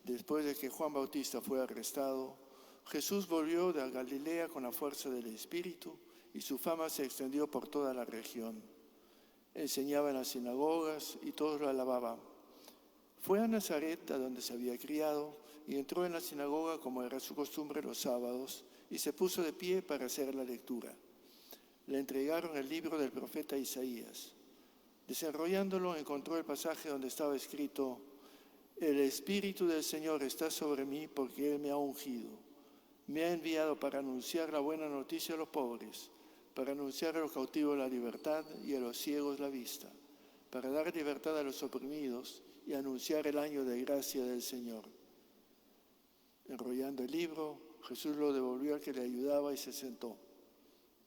Después de que Juan Bautista fue arrestado, Jesús volvió de Galilea con la fuerza del Espíritu y su fama se extendió por toda la región. Enseñaba en las sinagogas y todos lo alababan. Fue a Nazaret, a donde se había criado, y entró en la sinagoga como era su costumbre los sábados, y se puso de pie para hacer la lectura. Le entregaron el libro del profeta Isaías. Desenrollándolo, encontró el pasaje donde estaba escrito: El Espíritu del Señor está sobre mí porque Él me ha ungido. Me ha enviado para anunciar la buena noticia a los pobres, para anunciar a los cautivos la libertad y a los ciegos la vista, para dar libertad a los oprimidos y anunciar el año de gracia del Señor. Enrollando el libro, Jesús lo devolvió al que le ayudaba y se sentó.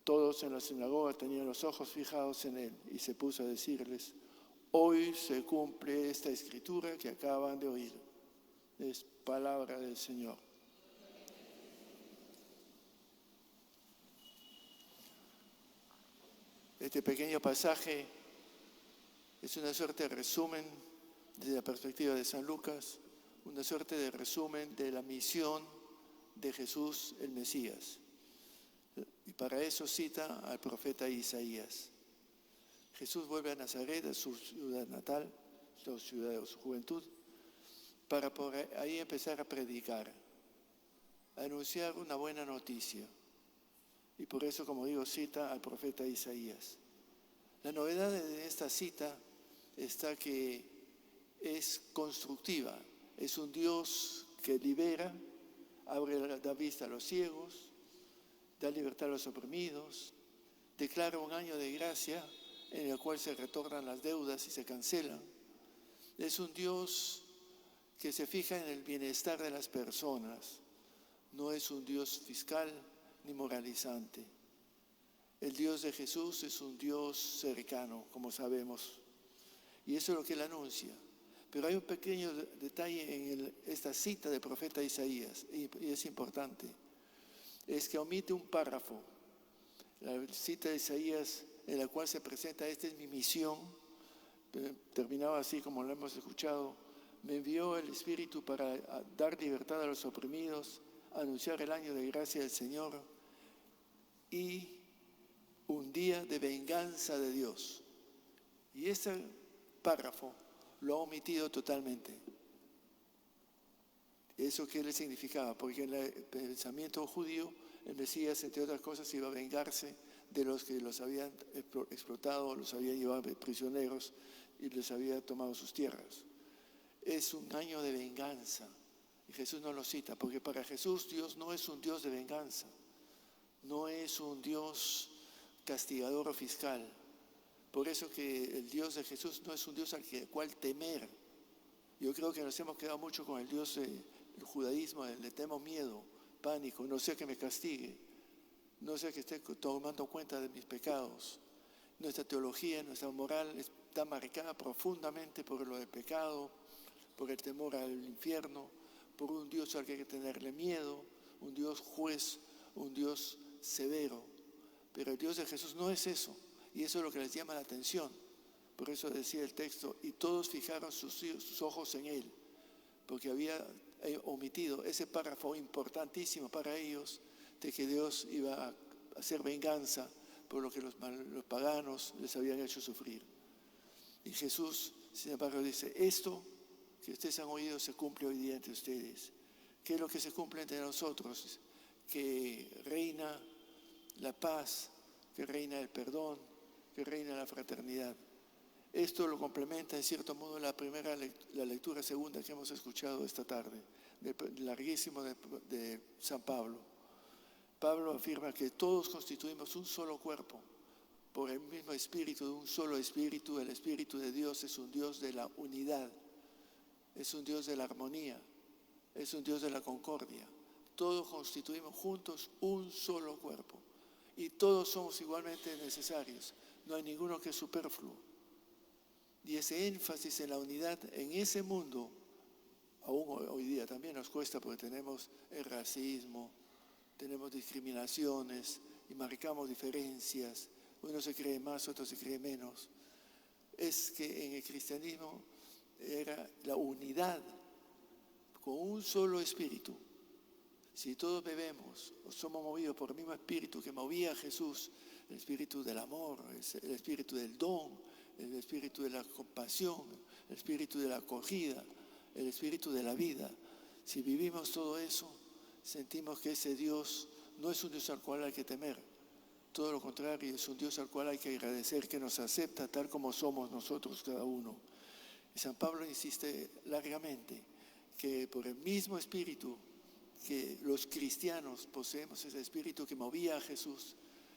Todos en la sinagoga tenían los ojos fijados en él y se puso a decirles: Hoy se cumple esta escritura que acaban de oír. Es palabra del Señor. Este pequeño pasaje es una suerte de resumen desde la perspectiva de San Lucas, una suerte de resumen de la misión de Jesús el Mesías. Y para eso cita al profeta Isaías. Jesús vuelve a Nazaret, a su ciudad natal, su ciudad de su juventud, para por ahí empezar a predicar, a anunciar una buena noticia. Y por eso, como digo, cita al profeta Isaías. La novedad de esta cita está que es constructiva. Es un Dios que libera, abre la vista a los ciegos, da libertad a los oprimidos, declara un año de gracia en el cual se retornan las deudas y se cancelan. Es un Dios que se fija en el bienestar de las personas. No es un Dios fiscal ni moralizante. El Dios de Jesús es un Dios cercano, como sabemos. Y eso es lo que Él anuncia. Pero hay un pequeño detalle en esta cita del profeta Isaías, y es importante. Es que omite un párrafo. La cita de Isaías en la cual se presenta: esta es mi misión, terminaba así como lo hemos escuchado: me envió el Espíritu para dar libertad a los oprimidos, anunciar el año de gracia del Señor y un día de venganza de Dios. Y ese párrafo lo ha omitido totalmente. ¿Eso qué le significaba? Porque en el pensamiento judío, el Mesías, entre otras cosas, iba a vengarse de los que los habían explotado, los habían llevado prisioneros y les había tomado sus tierras. Es un año de venganza. Y Jesús no lo cita, porque para Jesús Dios no es un Dios de venganza. No es un Dios castigador o fiscal. Por eso que el Dios de Jesús no es un Dios al cual temer. Yo creo que nos hemos quedado mucho con el Dios del judaísmo: le temo miedo, pánico, no sea que me castigue, no sea que esté tomando cuenta de mis pecados. Nuestra teología, nuestra moral está marcada profundamente por lo del pecado, por el temor al infierno, por un Dios al que hay que tenerle miedo, un Dios juez, un Dios severo. Pero el Dios de Jesús no es eso, y eso es lo que les llama la atención. Por eso decía el texto: y todos fijaron sus ojos en Él, porque había omitido ese párrafo importantísimo para ellos, de que Dios iba a hacer venganza por lo que los paganos les habían hecho sufrir. Y Jesús, sin embargo, dice: esto que ustedes han oído se cumple hoy día entre ustedes. ¿Qué es lo que se cumple entre nosotros? Que reina la paz, que reina el perdón, que reina la fraternidad. Esto lo complementa en cierto modo la lectura segunda que hemos escuchado esta tarde, larguísimo de San Pablo. Pablo afirma que todos constituimos un solo cuerpo, por el mismo espíritu, de un solo espíritu. El Espíritu de Dios es un Dios de la unidad, es un Dios de la armonía, es un Dios de la concordia. Todos constituimos juntos un solo cuerpo y todos somos igualmente necesarios. No hay ninguno que es superfluo. Y ese énfasis en la unidad en ese mundo, aún hoy día también nos cuesta, porque tenemos el racismo, tenemos discriminaciones y marcamos diferencias. Uno se cree más, otro se cree menos. Es que en el cristianismo era la unidad con un solo espíritu. Si todos bebemos o somos movidos por el mismo espíritu que movía a Jesús, el espíritu del amor, el espíritu del don, el espíritu de la compasión, el espíritu de la acogida, el espíritu de la vida. Si vivimos todo eso, sentimos que ese Dios no es un Dios al cual hay que temer. Todo lo contrario, es un Dios al cual hay que agradecer, que nos acepta tal como somos nosotros cada uno. Y San Pablo insiste largamente que por el mismo espíritu que los cristianos poseemos, ese espíritu que movía a Jesús,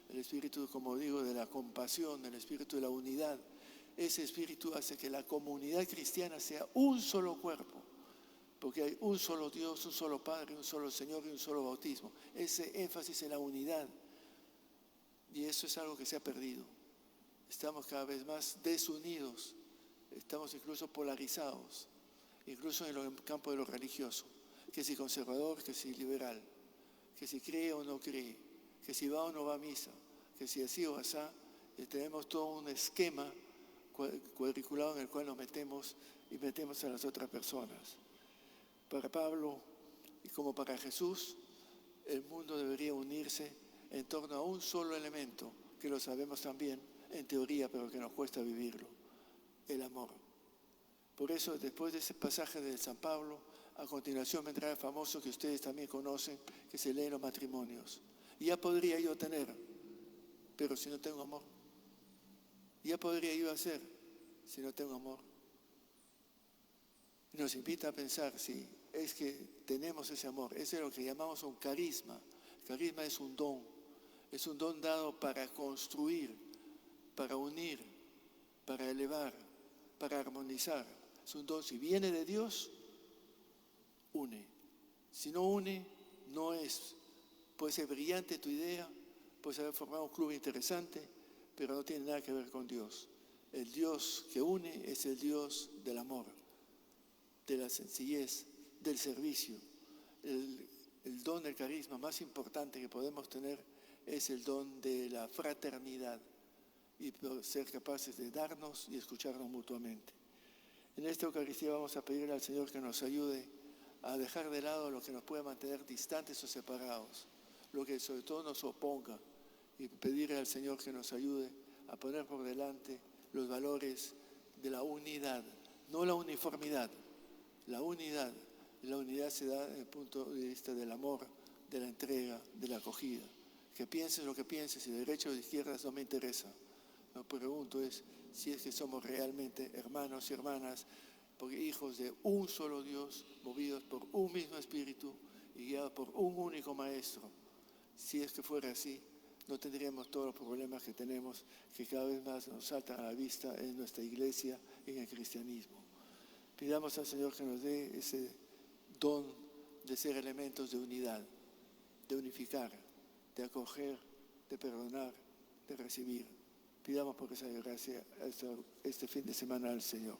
el espíritu, como digo, de la compasión, el espíritu de la unidad, ese espíritu hace que la comunidad cristiana sea un solo cuerpo, porque hay un solo Dios, un solo Padre, un solo Señor y un solo bautismo. Ese énfasis en la unidad, y eso es algo que se ha perdido. Estamos cada vez más desunidos, estamos incluso polarizados, incluso en el campo de lo religioso, que si conservador, que si liberal, que si cree o no cree, que si va o no va a misa, que si así o asá, y tenemos todo un esquema cuadriculado en el cual nos metemos y metemos a las otras personas. Para Pablo y como para Jesús, el mundo debería unirse en torno a un solo elemento, que lo sabemos también en teoría, pero que nos cuesta vivirlo: el amor. Por eso, después de ese pasaje de San Pablo, a continuación vendrá el famoso que ustedes también conocen, que se lee en los matrimonios. Ya podría yo tener, pero si no tengo amor. Ya podría yo hacer, si no tengo amor. Nos invita a pensar si es que tenemos ese amor. Ese es lo que llamamos un carisma. El carisma es un don dado para construir, para unir, para elevar, para armonizar. Es un don, si viene de Dios, une. Si no une, no es. Puede ser brillante tu idea, puedes haber formado un club interesante, pero no tiene nada que ver con Dios. El Dios que une es el Dios del amor, de la sencillez, del servicio. El don del carisma más importante que podemos tener es el don de la fraternidad y ser capaces de darnos y escucharnos mutuamente. En esta Eucaristía vamos a pedirle al Señor que nos ayude a dejar de lado lo que nos puede mantener distantes o separados, lo que sobre todo nos oponga, y pedirle al Señor que nos ayude a poner por delante los valores de la unidad, no la uniformidad, la unidad. La unidad se da desde el punto de vista del amor, de la entrega, de la acogida. Que pienses lo que pienses, y de derecha o de izquierdas no me interesa. Lo que pregunto es si es que somos realmente hermanos y hermanas, porque hijos de un solo Dios, movidos por un mismo espíritu y guiados por un único maestro. Si es que fuera así, no tendríamos todos los problemas que tenemos, que cada vez más nos saltan a la vista en nuestra iglesia y en el cristianismo. Pidamos al Señor que nos dé ese don de ser elementos de unidad, de unificar, de acoger, de perdonar, de recibir. Pidamos por esa gracia este fin de semana al Señor.